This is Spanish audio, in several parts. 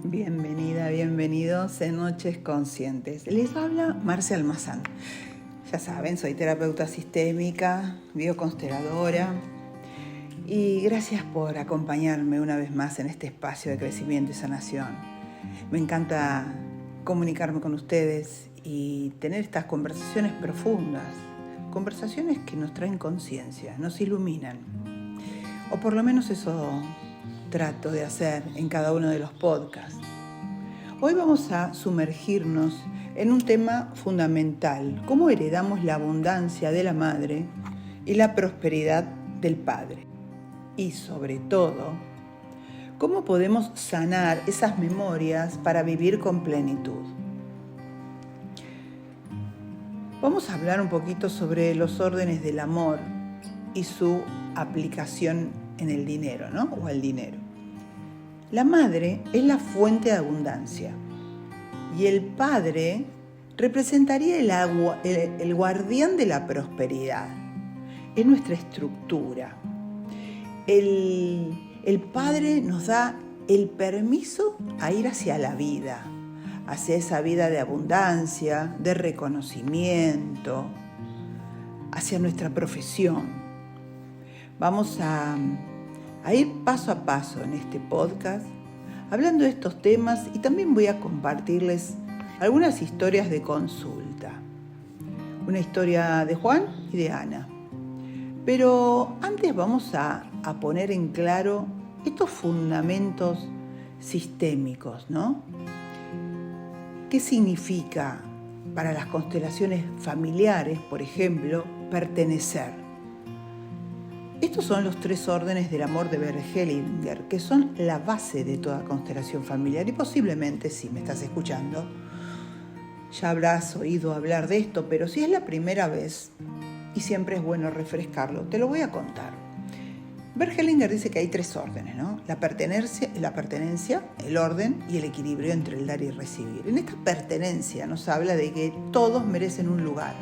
Bienvenida, bienvenidos en Noches Conscientes. Les habla Marcia Almazán. Ya saben, soy terapeuta sistémica, bioconsteladora y gracias por acompañarme una vez más en este espacio de crecimiento y sanación. Me encanta comunicarme con ustedes y tener estas conversaciones profundas, conversaciones que nos traen conciencia, nos iluminan. O por lo menos eso trato de hacer en cada uno de los podcasts. Hoy vamos a sumergirnos en un tema fundamental: cómo heredamos la abundancia de la madre y la prosperidad del padre. Y sobre todo, cómo podemos sanar esas memorias para vivir con plenitud. Vamos a hablar un poquito sobre los órdenes del amor y su aplicación en el dinero, ¿no? O al dinero. La madre es la fuente de abundancia y el padre representaría el guardián de la prosperidad. Es nuestra estructura. El padre nos da el permiso a ir hacia la vida, hacia esa vida de abundancia, de reconocimiento, hacia nuestra profesión. Vamos a ir paso a paso en este podcast, hablando de estos temas, y también voy a compartirles algunas historias de consulta. Una historia de Juan y de Ana. Pero antes vamos a poner en claro estos fundamentos sistémicos, ¿no? ¿Qué significa para las constelaciones familiares, por ejemplo, pertenecer? Estos son los 3 órdenes del amor de Bert Hellinger, que son la base de toda constelación familiar. Y posiblemente, si me estás escuchando, ya habrás oído hablar de esto, pero si es la primera vez, y siempre es bueno refrescarlo, te lo voy a contar. Bert Hellinger dice que hay 3 órdenes, ¿no? La pertenencia, el orden y el equilibrio entre el dar y recibir. En esta pertenencia nos habla de que todos merecen un lugar.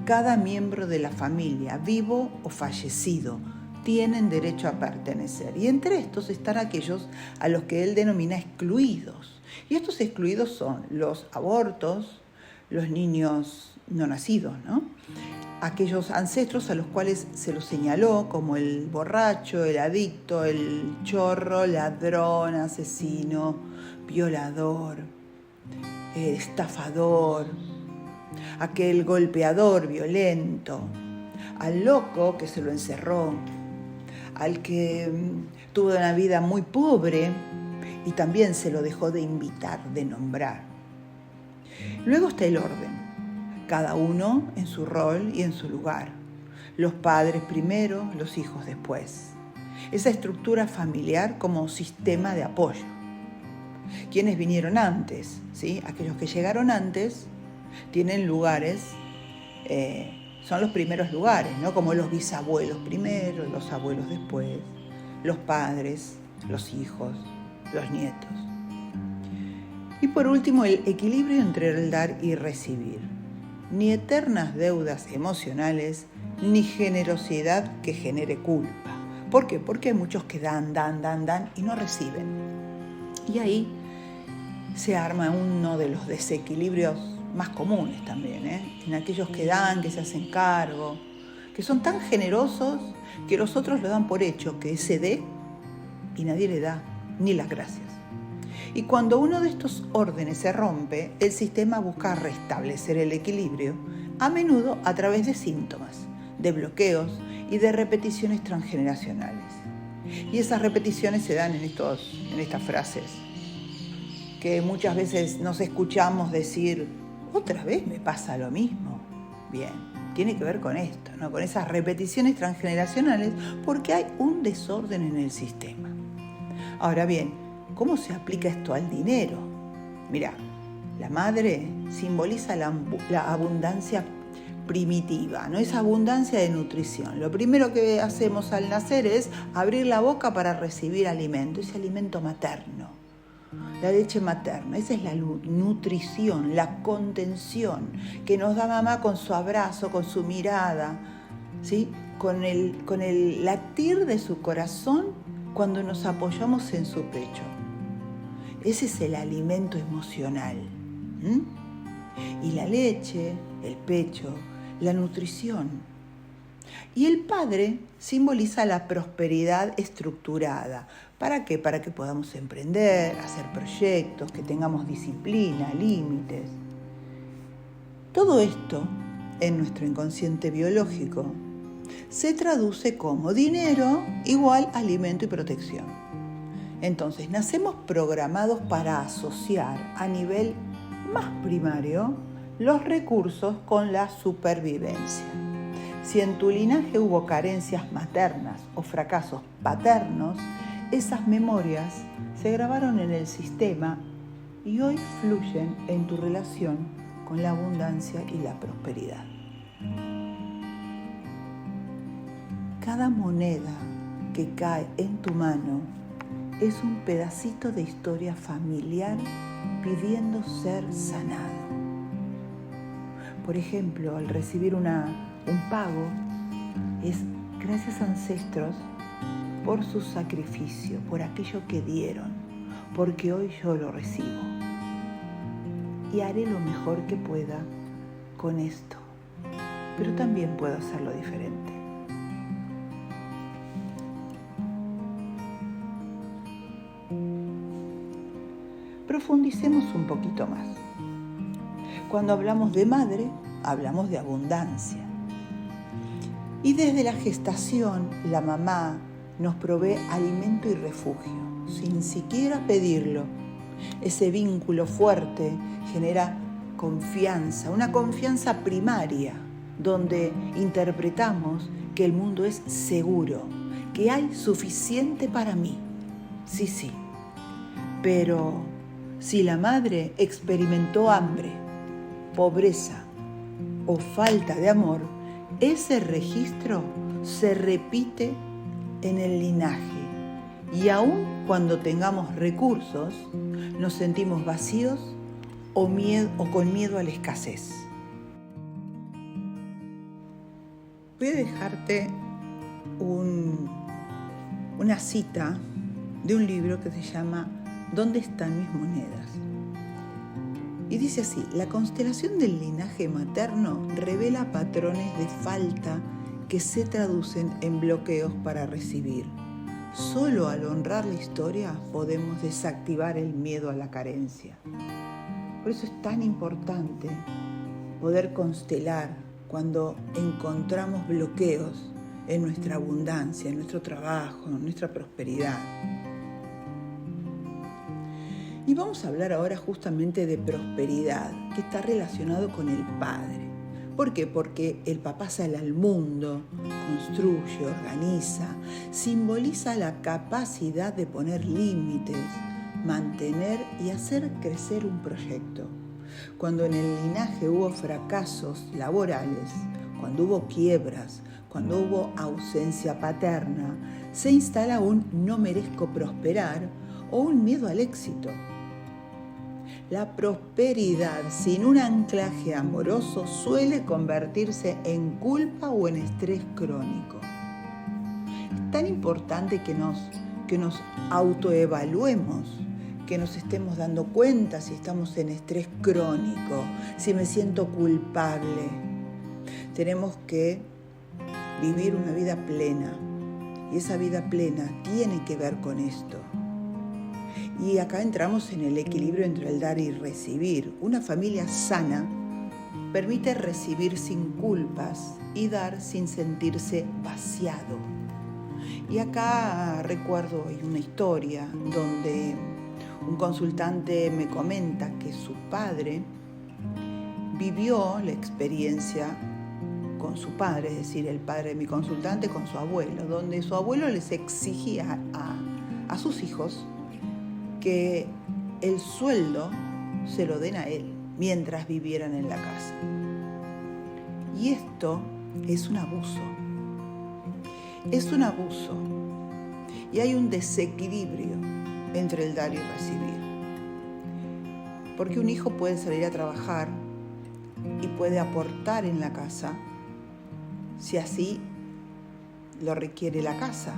Cada miembro de la familia, vivo o fallecido, tienen derecho a pertenecer. Y entre estos están aquellos a los que él denomina excluidos. Y estos excluidos son los abortos, los niños no nacidos, ¿no? Aquellos ancestros a los cuales se los señaló como el borracho, el adicto, el chorro, ladrón, asesino, violador, estafador, aquel golpeador violento, al loco que se lo encerró, al que tuvo una vida muy pobre y también se lo dejó de invitar, de nombrar. Luego está el orden, cada uno en su rol y en su lugar. Los padres primero, los hijos después. Esa estructura familiar como sistema de apoyo. Quienes vinieron antes, ¿sí? Aquellos que llegaron antes tienen lugares, son los primeros lugares, ¿no? Como los bisabuelos primero, los abuelos después, los padres, los hijos, los nietos. Y por último, el equilibrio entre el dar y recibir. Ni eternas deudas emocionales, ni generosidad que genere culpa. ¿Por qué? Porque hay muchos que dan y no reciben. Y ahí se arma uno de los desequilibrios más comunes también, en aquellos que dan, que se hacen cargo, que son tan generosos que los otros lo dan por hecho, que ese dé y nadie le da ni las gracias. Y cuando uno de estos órdenes se rompe, el sistema busca restablecer el equilibrio, a menudo a través de síntomas, de bloqueos y de repeticiones transgeneracionales. Y esas repeticiones se dan en estas frases que muchas veces nos escuchamos decir: ¿otra vez me pasa lo mismo? Bien, tiene que ver con esto, ¿no? Con esas repeticiones transgeneracionales, porque hay un desorden en el sistema. Ahora bien, ¿cómo se aplica esto al dinero? Mirá, la madre simboliza la abundancia primitiva, ¿no? Esa abundancia de nutrición. Lo primero que hacemos al nacer es abrir la boca para recibir alimento, ese alimento materno. La leche materna, esa es la nutrición, la contención que nos da mamá con su abrazo, con su mirada, ¿sí? Con el latir de su corazón cuando nos apoyamos en su pecho. Ese es el alimento emocional. Y la leche, el pecho, la nutrición. Y el padre simboliza la prosperidad estructurada. ¿Para qué? Para que podamos emprender, hacer proyectos, que tengamos disciplina, límites. Todo esto, en nuestro inconsciente biológico, se traduce como dinero igual alimento y protección. Entonces, nacemos programados para asociar a nivel más primario los recursos con la supervivencia. Si en tu linaje hubo carencias maternas o fracasos paternos, esas memorias se grabaron en el sistema y hoy fluyen en tu relación con la abundancia y la prosperidad. Cada moneda que cae en tu mano es un pedacito de historia familiar pidiendo ser sanado. Por ejemplo, al recibir un pago, es gracias ancestros por su sacrificio, por aquello que dieron, porque hoy yo lo recibo. Y haré lo mejor que pueda con esto, pero también puedo hacerlo diferente. Profundicemos un poquito más. Cuando hablamos de madre, hablamos de abundancia. Y desde la gestación, la mamá nos provee alimento y refugio, sin siquiera pedirlo. Ese vínculo fuerte genera confianza, una confianza primaria, donde interpretamos que el mundo es seguro, que hay suficiente para mí. Sí. Pero si la madre experimentó hambre, pobreza o falta de amor, ese registro se repite en el linaje y aun cuando tengamos recursos, nos sentimos vacíos o con miedo a la escasez. Voy a dejarte una cita de un libro que se llama ¿Dónde están mis monedas? Y dice así: la constelación del linaje materno revela patrones de falta que se traducen en bloqueos para recibir. Solo al honrar la historia podemos desactivar el miedo a la carencia. Por eso es tan importante poder constelar cuando encontramos bloqueos en nuestra abundancia, en nuestro trabajo, en nuestra prosperidad. Y vamos a hablar ahora justamente de prosperidad, que está relacionado con el padre. ¿Por qué? Porque el papá sale al mundo, construye, organiza, simboliza la capacidad de poner límites, mantener y hacer crecer un proyecto. Cuando en el linaje hubo fracasos laborales, cuando hubo quiebras, cuando hubo ausencia paterna, se instala un no merezco prosperar o un miedo al éxito. La prosperidad sin un anclaje amoroso suele convertirse en culpa o en estrés crónico. Es tan importante que nos autoevaluemos, que nos estemos dando cuenta si estamos en estrés crónico, si me siento culpable. Tenemos que vivir una vida plena y esa vida plena tiene que ver con esto. Y acá entramos en el equilibrio entre el dar y recibir. Una familia sana permite recibir sin culpas y dar sin sentirse vaciado. Y acá recuerdo una historia donde un consultante me comenta que su padre vivió la experiencia con su padre, es decir, el padre de mi consultante con su abuelo, donde su abuelo les exigía a sus hijos que el sueldo se lo den a él mientras vivieran en la casa. Y esto es un abuso. Es un abuso. Y hay un desequilibrio entre el dar y recibir. Porque un hijo puede salir a trabajar y puede aportar en la casa si así lo requiere la casa.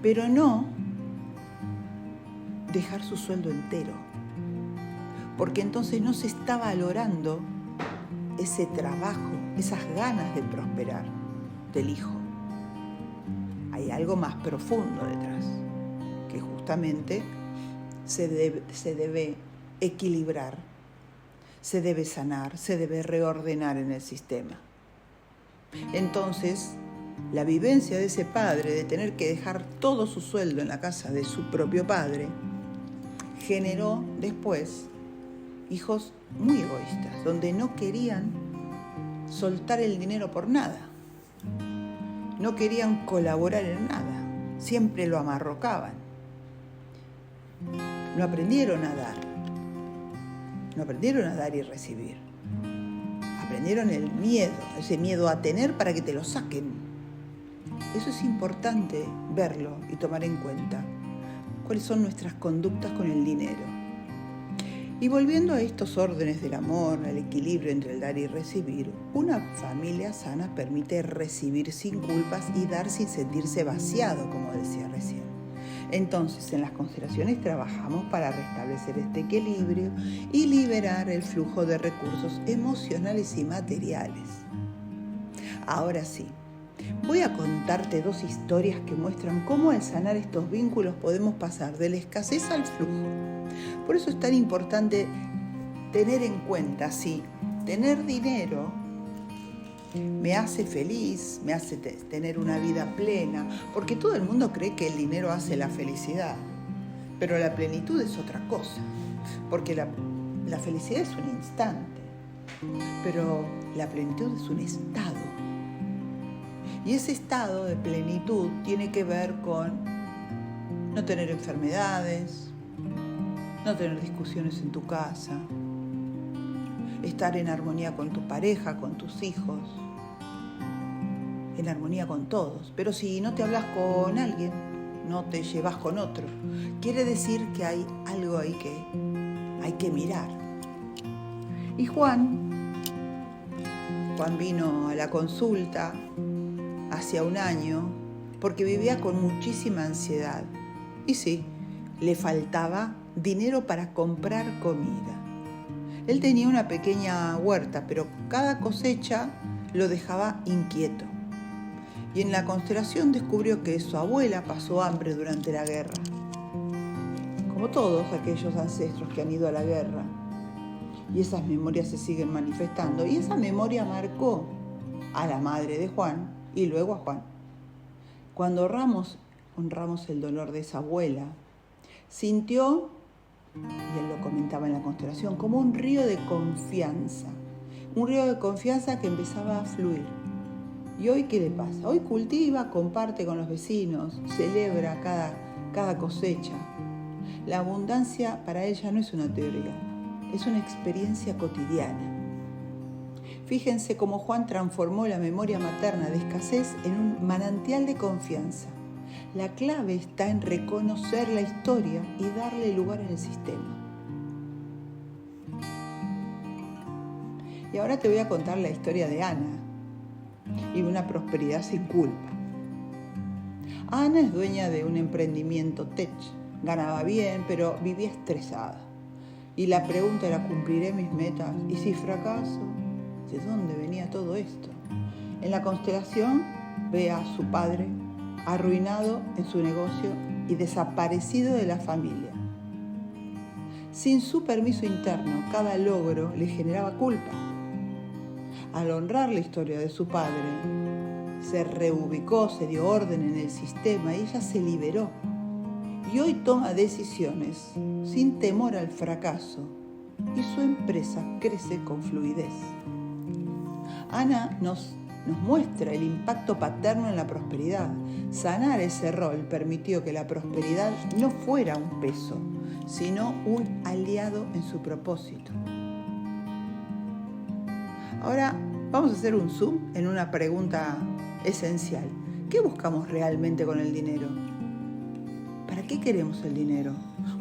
Pero no dejar su sueldo entero, porque entonces no se está valorando ese trabajo, esas ganas de prosperar del hijo. Hay algo más profundo detrás, que justamente se debe equilibrar, se debe sanar, se debe reordenar en el sistema. Entonces, la vivencia de ese padre de tener que dejar todo su sueldo en la casa de su propio padre generó después hijos muy egoístas, donde no querían soltar el dinero por nada, no querían colaborar en nada, siempre lo amarrocaban. No aprendieron a dar, no aprendieron a dar y recibir, aprendieron el miedo, ese miedo a tener para que te lo saquen. Eso es importante verlo y tomar en cuenta cuáles son nuestras conductas con el dinero. Y volviendo a estos órdenes del amor, al equilibrio entre el dar y recibir, una familia sana permite recibir sin culpas y dar sin sentirse vaciado, como decía recién. Entonces, en las constelaciones trabajamos para restablecer este equilibrio y liberar el flujo de recursos emocionales y materiales. Ahora sí, voy a contarte 2 historias que muestran cómo al sanar estos vínculos podemos pasar de la escasez al flujo. Por eso es tan importante tener en cuenta si tener dinero me hace feliz, me hace tener una vida plena, porque todo el mundo cree que el dinero hace la felicidad, pero la plenitud es otra cosa, porque la felicidad es un instante, pero la plenitud es un estado. Y ese estado de plenitud tiene que ver con no tener enfermedades, no tener discusiones en tu casa, estar en armonía con tu pareja, con tus hijos, en armonía con todos. Pero si no te hablas con alguien, no te llevas con otro, quiere decir que hay algo ahí que hay que mirar. Y Juan vino a la consulta hace un año porque vivía con muchísima ansiedad. Y sí, le faltaba dinero para comprar comida. Él tenía una pequeña huerta, pero cada cosecha lo dejaba inquieto. Y en la constelación descubrió que su abuela pasó hambre durante la guerra, como todos aquellos ancestros que han ido a la guerra. Y esas memorias se siguen manifestando. Y esa memoria marcó a la madre de Juan y luego a Juan. Cuando honramos el dolor de esa abuela, sintió, y él lo comentaba en la constelación, como un río de confianza. Un río de confianza que empezaba a fluir. ¿Y hoy qué le pasa? Hoy cultiva, comparte con los vecinos, celebra cada cosecha. La abundancia para ella no es una teoría, es una experiencia cotidiana. Fíjense cómo Juan transformó la memoria materna de escasez en un manantial de confianza. La clave está en reconocer la historia y darle lugar en el sistema. Y ahora te voy a contar la historia de Ana y una prosperidad sin culpa. Ana es dueña de un emprendimiento tech. Ganaba bien, pero vivía estresada. Y la pregunta era, ¿cumpliré mis metas? ¿Y si fracaso? ¿De dónde venía todo esto? En la constelación ve a su padre arruinado en su negocio y desaparecido de la familia. Sin su permiso interno, cada logro le generaba culpa. Al honrar la historia de su padre, se reubicó, se dio orden en el sistema y ella se liberó. Y hoy toma decisiones sin temor al fracaso y su empresa crece con fluidez. Ana nos muestra el impacto paterno en la prosperidad. Sanar ese rol permitió que la prosperidad no fuera un peso, sino un aliado en su propósito. Ahora vamos a hacer un zoom en una pregunta esencial. ¿Qué buscamos realmente con el dinero? ¿Para qué queremos el dinero?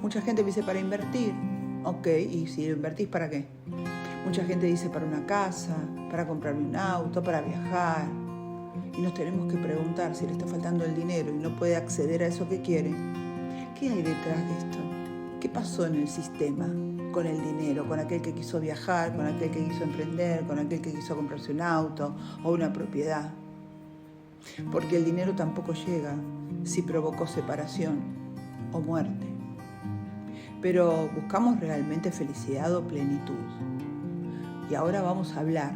Mucha gente dice para invertir. Ok, ¿y si lo invertís para qué? Mucha gente dice para una casa, para comprarme un auto, para viajar. Y nos tenemos que preguntar si le está faltando el dinero y no puede acceder a eso que quiere. ¿Qué hay detrás de esto? ¿Qué pasó en el sistema con el dinero? Con aquel que quiso viajar, con aquel que quiso emprender, con aquel que quiso comprarse un auto o una propiedad. Porque el dinero tampoco llega si provocó separación o muerte. Pero buscamos realmente felicidad o plenitud. Y ahora vamos a hablar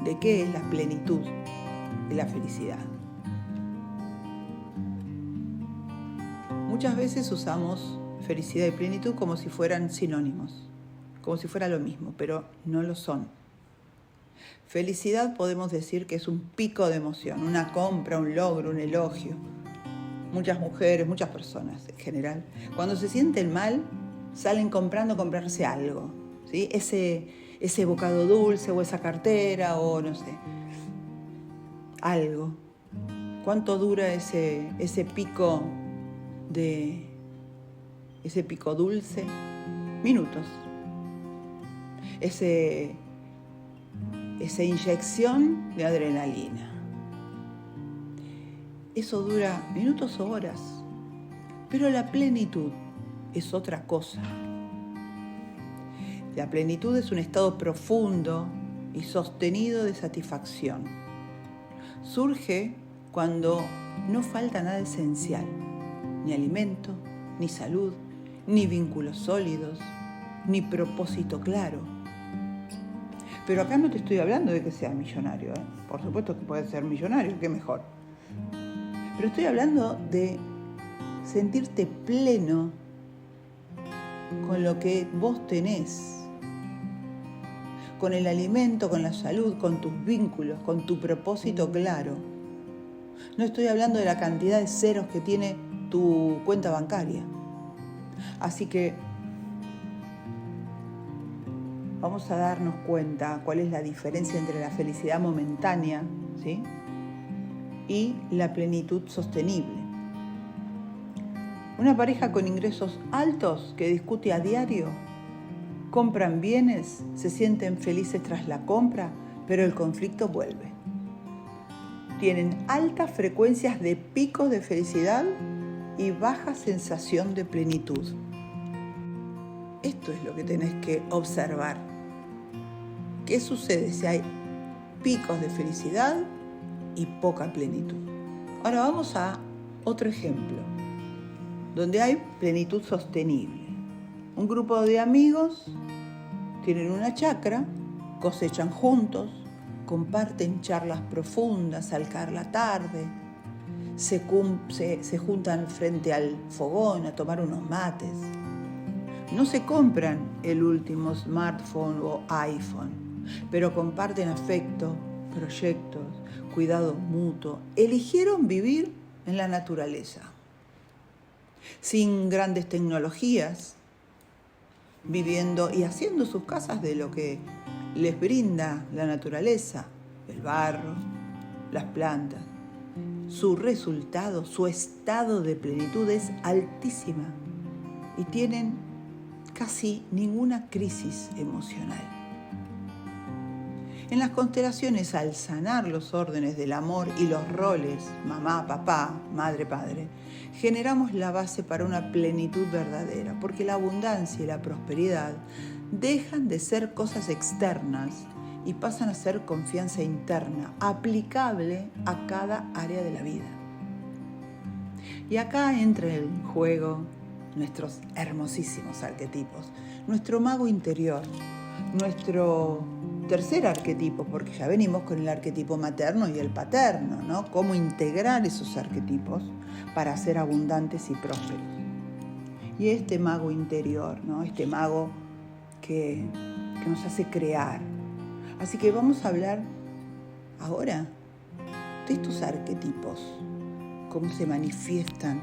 de qué es la plenitud y la felicidad. Muchas veces usamos felicidad y plenitud como si fueran sinónimos, como si fuera lo mismo, pero no lo son. Felicidad podemos decir que es un pico de emoción, una compra, un logro, un elogio. Muchas mujeres, muchas personas en general, cuando se sienten mal, salen comprarse algo, ¿sí? Ese bocado dulce o esa cartera o no sé, algo. ¿Cuánto dura ese pico dulce? Minutos. Esa inyección de adrenalina. Eso dura minutos o horas, pero la plenitud es otra cosa. La plenitud es un estado profundo y sostenido de satisfacción. Surge cuando no falta nada esencial, ni alimento, ni salud, ni vínculos sólidos, ni propósito claro. Pero acá no te estoy hablando de que seas millonario, ¿eh? Por supuesto que puedes ser millonario, qué mejor. Pero estoy hablando de sentirte pleno con lo que vos tenés, con el alimento, con la salud, con tus vínculos, con tu propósito claro. No estoy hablando de la cantidad de ceros que tiene tu cuenta bancaria. Así que vamos a darnos cuenta cuál es la diferencia entre la felicidad momentánea, ¿sí?, y la plenitud sostenible. Una pareja con ingresos altos que discute a diario, compran bienes, se sienten felices tras la compra, pero el conflicto vuelve. Tienen altas frecuencias de picos de felicidad y baja sensación de plenitud. Esto es lo que tenés que observar. ¿Qué sucede si hay picos de felicidad y poca plenitud? Ahora vamos a otro ejemplo, donde hay plenitud sostenible. Un grupo de amigos tienen una chacra, cosechan juntos, comparten charlas profundas al caer la tarde, se juntan frente al fogón a tomar unos mates. No se compran el último smartphone o iPhone, pero comparten afecto, proyectos, cuidado mutuo. Eligieron vivir en la naturaleza, sin grandes tecnologías, viviendo y haciendo sus casas de lo que les brinda la naturaleza, el barro, las plantas. Su resultado, su estado de plenitud es altísima y tienen casi ninguna crisis emocional. En las constelaciones, al sanar los órdenes del amor y los roles, mamá, papá, madre, padre, generamos la base para una plenitud verdadera, porque la abundancia y la prosperidad dejan de ser cosas externas y pasan a ser confianza interna, aplicable a cada área de la vida. Y acá entra en juego nuestros hermosísimos arquetipos, nuestro mago interior, nuestro tercer arquetipo, porque ya venimos con el arquetipo materno y el paterno, ¿no? Cómo integrar esos arquetipos para ser abundantes y prósperos. Y este mago interior, ¿no? Este mago que nos hace crear. Así que vamos a hablar ahora de estos arquetipos, cómo se manifiestan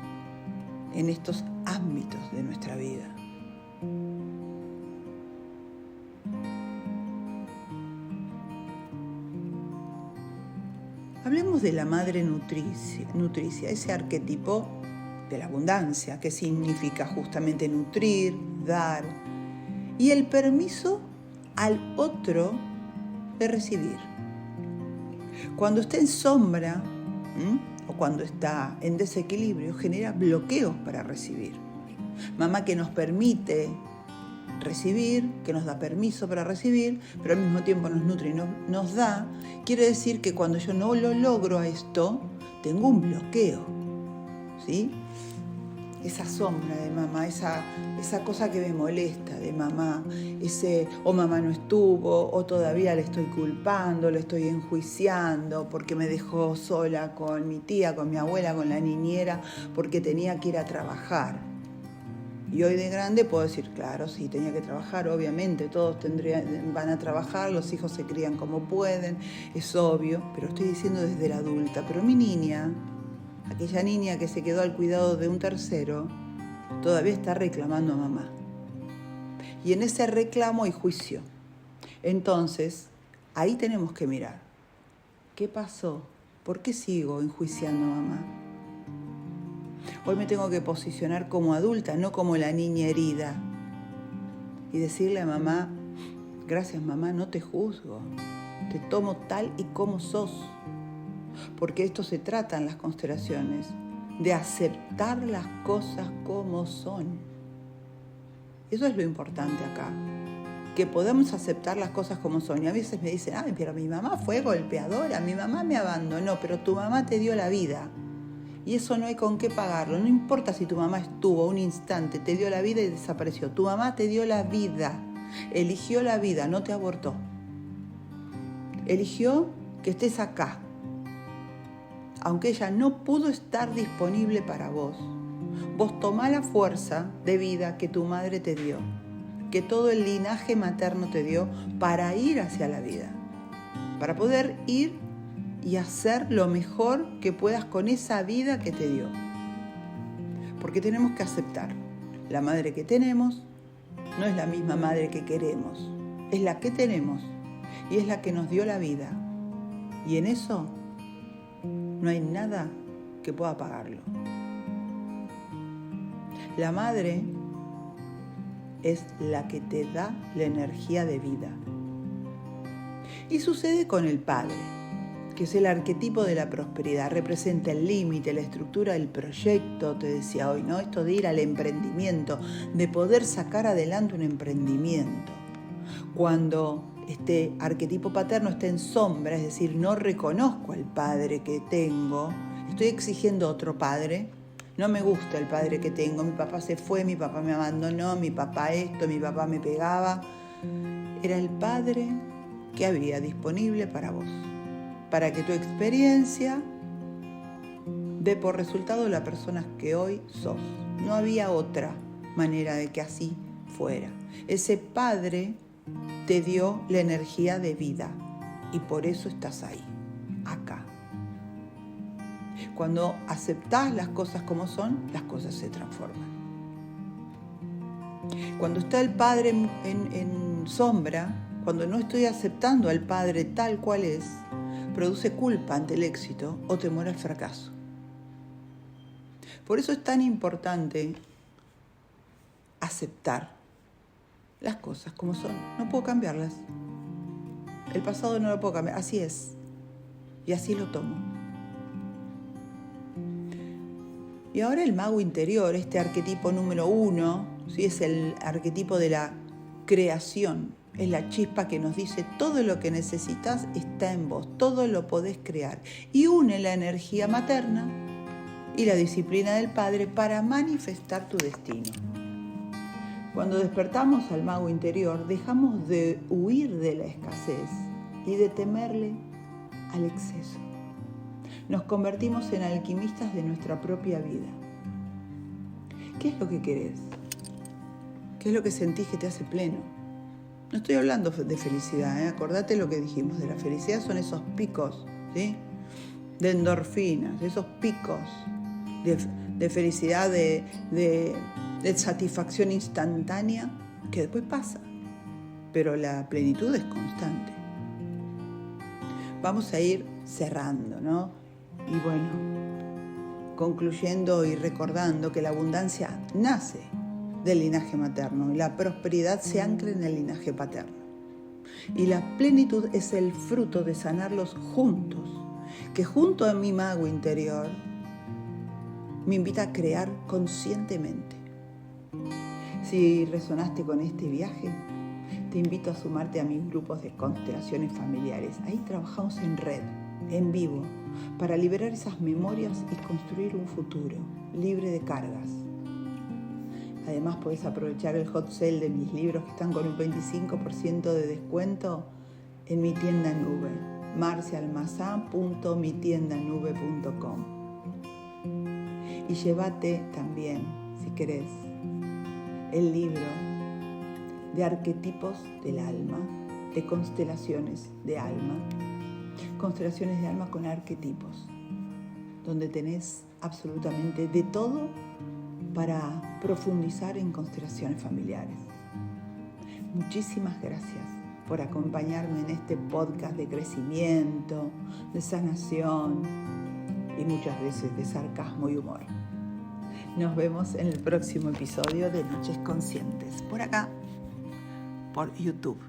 en estos ámbitos de nuestra vida. Hablemos de la madre nutricia, ese arquetipo de la abundancia, que significa justamente nutrir, dar, y el permiso al otro de recibir. Cuando está en sombra o cuando está en desequilibrio, genera bloqueos para recibir. Mamá que nos permite recibir, que nos da permiso para recibir, pero al mismo tiempo nos nutre y nos da. Quiere decir que cuando yo no lo logro a esto, tengo un bloqueo, ¿sí? Esa sombra de mamá, esa cosa que me molesta de mamá, o mamá no estuvo, o todavía le estoy culpando, le estoy enjuiciando porque me dejó sola con mi tía, con mi abuela, con la niñera, porque tenía que ir a trabajar. Y hoy de grande puedo decir, claro, sí, tenía que trabajar, obviamente, todos van a trabajar, los hijos se crían como pueden, es obvio, pero estoy diciendo desde la adulta. Pero mi niña, aquella niña que se quedó al cuidado de un tercero, todavía está reclamando a mamá. Y en ese reclamo hay juicio. Entonces, ahí tenemos que mirar. ¿Qué pasó? ¿Por qué sigo enjuiciando a mamá? Hoy me tengo que posicionar como adulta, no como la niña herida. Y decirle a mamá, gracias mamá, no te juzgo. Te tomo tal y como sos. Porque esto se trata en las constelaciones, de aceptar las cosas como son. Eso es lo importante acá, que podamos aceptar las cosas como son. Y a veces me dicen, ay, pero mi mamá fue golpeadora, mi mamá me abandonó, pero tu mamá te dio la vida. Y eso no hay con qué pagarlo. No importa si tu mamá estuvo un instante, te dio la vida y desapareció. Tu mamá te dio la vida, eligió la vida, no te abortó. Eligió que estés acá. Aunque ella no pudo estar disponible para vos, vos tomá la fuerza de vida que tu madre te dio, que todo el linaje materno te dio para ir hacia la vida, para poder ir y hacer lo mejor que puedas con esa vida que te dio. Porque tenemos que aceptar, la madre que tenemos no es la misma madre que queremos, es la que tenemos y es la que nos dio la vida. Y en eso no hay nada que pueda pagarlo. La madre es la que te da la energía de vida. Y sucede con el padre, que es el arquetipo de la prosperidad, representa el límite, la estructura del proyecto, te decía hoy, ¿no? Esto de ir al emprendimiento, de poder sacar adelante un emprendimiento. Cuando este arquetipo paterno está en sombra, es decir, no reconozco al padre que tengo, estoy exigiendo otro padre, no me gusta el padre que tengo, mi papá se fue, mi papá me abandonó, mi papá esto, mi papá me pegaba. Era el padre que había disponible para vos, para que tu experiencia dé por resultado la persona que hoy sos. No había otra manera de que así fuera. Ese padre te dio la energía de vida y por eso estás ahí, acá. Cuando aceptás las cosas como son, las cosas se transforman. Cuando está el padre en sombra, cuando no estoy aceptando al padre tal cual es, produce culpa ante el éxito o temor al fracaso. Por eso es tan importante aceptar las cosas como son. No puedo cambiarlas. El pasado no lo puedo cambiar. Así es. Y así lo tomo. Y ahora el mago interior, este arquetipo número 1, ¿sí? Es el arquetipo de la creación. Es la chispa que nos dice todo lo que necesitas está en vos. Todo lo podés crear. Y une la energía materna y la disciplina del padre para manifestar tu destino. Cuando despertamos al mago interior, dejamos de huir de la escasez y de temerle al exceso. Nos convertimos en alquimistas de nuestra propia vida. ¿Qué es lo que querés? ¿Qué es lo que sentís que te hace pleno? No estoy hablando de felicidad, ¿eh? Acordate lo que dijimos de la felicidad, son esos picos, ¿sí? De endorfinas, esos picos de felicidad, de satisfacción instantánea, que después pasa, pero la plenitud es constante. Vamos a ir cerrando, ¿no? Y bueno, concluyendo y recordando que la abundancia nace del linaje materno y la prosperidad se ancla en el linaje paterno. Y la plenitud es el fruto de sanarlos juntos, que junto a mi mago interior me invita a crear conscientemente. Si resonaste con este viaje, te invito a sumarte a mis grupos de constelaciones familiares. Ahí trabajamos en red, en vivo, para liberar esas memorias y construir un futuro libre de cargas. Además, podés aprovechar el hot sale de mis libros que están con un 25% de descuento en mi tienda nube, marcialmazan.mitiendanube.com. Y llévate también, si querés, el libro de arquetipos del alma, de constelaciones de alma con arquetipos, donde tenés absolutamente de todo para profundizar en constelaciones familiares. Muchísimas gracias por acompañarme en este podcast de crecimiento, de sanación y muchas veces de sarcasmo y humor. Nos vemos en el próximo episodio de Noches Conscientes, por acá, por YouTube.